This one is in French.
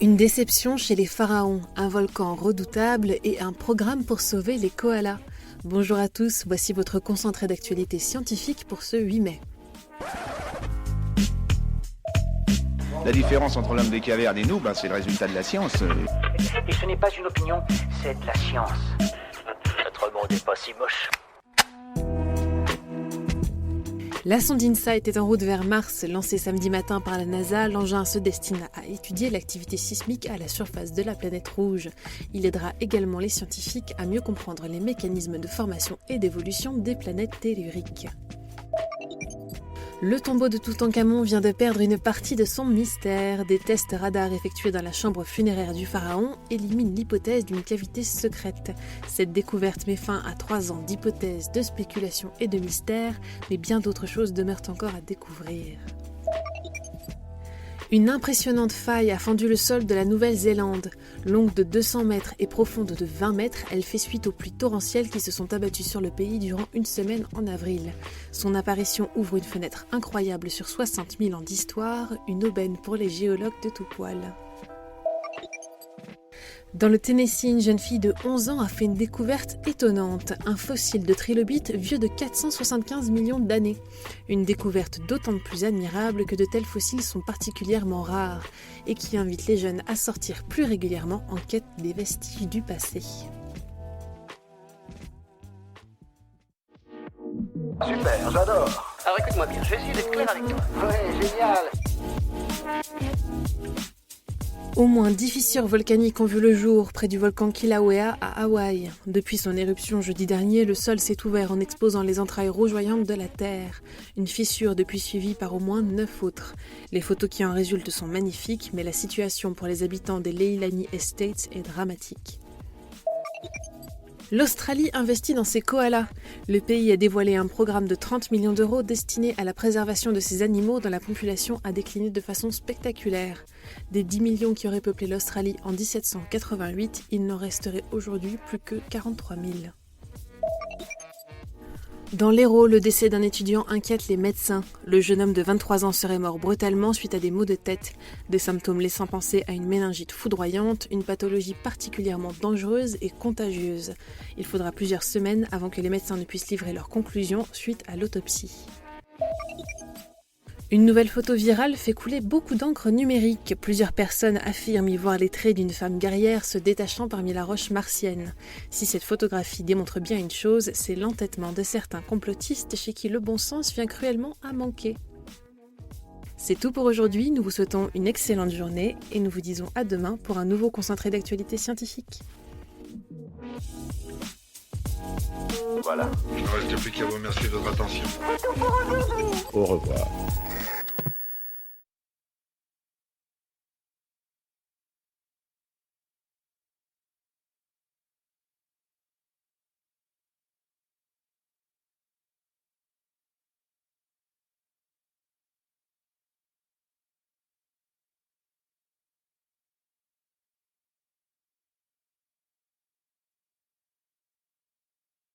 Une déception chez les pharaons, un volcan redoutable et un programme pour sauver les koalas. Bonjour à tous, voici votre concentré d'actualité scientifique pour ce 8 mai. La différence entre l'homme des cavernes et nous, c'est le résultat de la science. Et ce n'est pas une opinion, c'est de la science. Notre monde n'est pas si moche. La sonde InSight est en route vers Mars. Lancée samedi matin par la NASA, l'engin se destine à étudier l'activité sismique à la surface de la planète rouge. Il aidera également les scientifiques à mieux comprendre les mécanismes de formation et d'évolution des planètes telluriques. Le tombeau de Toutankhamon vient de perdre une partie de son mystère. Des tests radars effectués dans la chambre funéraire du pharaon éliminent l'hypothèse d'une cavité secrète. Cette découverte met fin à 3 ans d'hypothèses, de spéculations et de mystères, mais bien d'autres choses demeurent encore à découvrir. Une impressionnante faille a fendu le sol de la Nouvelle-Zélande. Longue de 200 mètres et profonde de 20 mètres, elle fait suite aux pluies torrentielles qui se sont abattues sur le pays durant une semaine en avril. Son apparition ouvre une fenêtre incroyable sur 60 000 ans d'histoire, une aubaine pour les géologues de tout poil. Dans le Tennessee, une jeune fille de 11 ans a fait une découverte étonnante, un fossile de trilobite vieux de 475 millions d'années. Une découverte d'autant de plus admirable que de tels fossiles sont particulièrement rares et qui invite les jeunes à sortir plus régulièrement en quête des vestiges du passé. Super, j'adore. Alors écoute-moi bien, je vais essayer d'être clair avec toi. Ouais, génial. Au moins 10 fissures volcaniques ont vu le jour près du volcan Kilauea à Hawaï. Depuis son éruption jeudi dernier, le sol s'est ouvert en exposant les entrailles rougeoyantes de la Terre. Une fissure depuis suivie par au moins 9 autres. Les photos qui en résultent sont magnifiques, mais la situation pour les habitants des Leilani Estates est dramatique. L'Australie investit dans ses koalas. Le pays a dévoilé un programme de 30 millions d'euros destiné à la préservation de ces animaux dont la population a décliné de façon spectaculaire. Des 10 millions qui auraient peuplé l'Australie en 1788, il n'en resterait aujourd'hui plus que 43 000. Dans l'Hérault, le décès d'un étudiant inquiète les médecins. Le jeune homme de 23 ans serait mort brutalement suite à des maux de tête, des symptômes laissant penser à une méningite foudroyante, une pathologie particulièrement dangereuse et contagieuse. Il faudra plusieurs semaines avant que les médecins ne puissent livrer leurs conclusions suite à l'autopsie. Une nouvelle photo virale fait couler beaucoup d'encre numérique. Plusieurs personnes affirment y voir les traits d'une femme guerrière se détachant parmi la roche martienne. Si cette photographie démontre bien une chose, c'est l'entêtement de certains complotistes chez qui le bon sens vient cruellement à manquer. C'est tout pour aujourd'hui, nous vous souhaitons une excellente journée et nous vous disons à demain pour un nouveau concentré d'actualité scientifique. Voilà. Il ne reste plus qu'à vous remercier de votre attention. Au revoir.